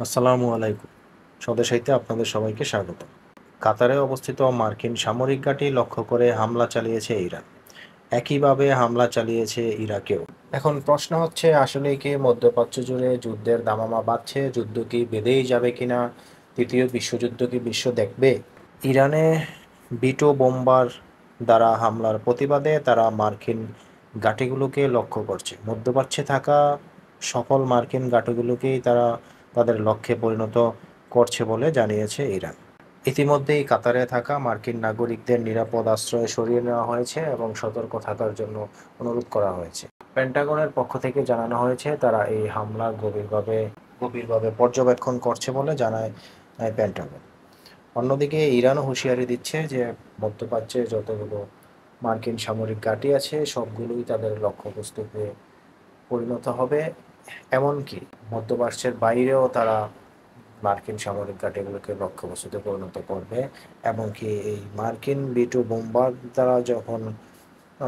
আসসালামু আলাইকুম। স্বদেশাইতে আপনাদের সবাইকে স্বাগত। কাতারে অবস্থিত মার্কিন সামরিক ঘাঁটি লক্ষ্য করে হামলা চালিয়েছে ইরান। একইভাবে হামলা চালিয়েছে ইরাকেও। এখন প্রশ্ন হচ্ছে, আসলে কি মধ্যপ্রাচ্য জুড়ে যুদ্ধের দামামা বাড়ছে? যুদ্ধ কি বেঁধেই যাবে কিনা? তৃতীয় বিশ্বযুদ্ধ কি বিশ্ব দেখবে? ইরানে বিটো বোম্বার দ্বারা হামলার প্রতিবাদে তারা মার্কিন ঘাঁটিগুলোকে লক্ষ্য করছে। মধ্যপ্রাচ্যে থাকা সকল মার্কিন ঘাঁটিগুলোকেই তারা তাদের লক্ষ্যে পরিণত করছে বলে জানিয়েছে ইরান। ইতিমধ্যেই কাতারে থাকা মার্কিন নাগরিকদের নিরাপদ আশ্রয়ে সরিয়ে নেওয়া হয়েছে এবং সতর্ক থাকার জন্য অনুরোধ করা হয়েছে। পেন্টাগনের পক্ষ থেকে জানানো হয়েছে তারা এই হামলা গভীরভাবে পর্যবেক্ষণ করছে বলে জানায় পেন্টাগন। অন্যদিকে ইরানও হুঁশিয়ারি দিচ্ছে যে মধ্যপ্রাচ্যে যতগুলো মার্কিন সামরিক ঘাঁটি আছে সবগুলোই তাদের লক্ষ্যবস্তুতে পরিণত হবে। এমনকি মধ্যপ্রাচ্যের বাইরেও তারা মার্কিন সামরিক ঘাঁটিগুলোকে লক্ষ্যবস্তুতে পরিণত করবে। এমনকি এই মার্কিন বিটু বোম্বার দ্বারা যখন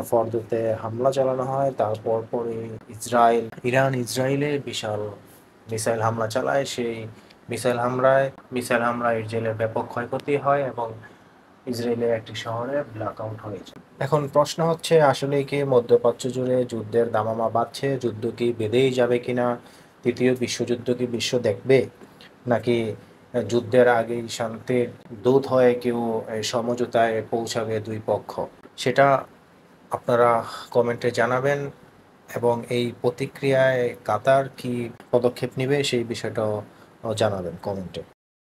ফরদোতে হামলা চালানো হয় তার পরপরই ইরান ইসরায়েলে বিশাল মিসাইল হামলা চালায়। সেই মিসাইল হামলায় ইসরায়েলের ব্যাপক ক্ষয়ক্ষতি হয় এবং ইসরায়েলের একটি শহরে ব্ল্যাকআউট হয়েছে। এখন প্রশ্ন হচ্ছে, আসলে কি মধ্যপ্রাচ্য জুড়ে যুদ্ধের দামামা বাড়ছে? যুদ্ধ কি বেঁধেই যাবে কিনা? তৃতীয় বিশ্বযুদ্ধ কি বিশ্ব দেখবে? নাকি যুদ্ধের আগেই শান্তির দূত হয়ে কেউ সমঝোতায় পৌঁছাবে দুই পক্ষ? সেটা আপনারা কমেন্টে জানাবেন এবং এই প্রতিক্রিয়ায় কাতার কি পদক্ষেপ নেবে সেই বিষয়টাও জানাবেন কমেন্টে।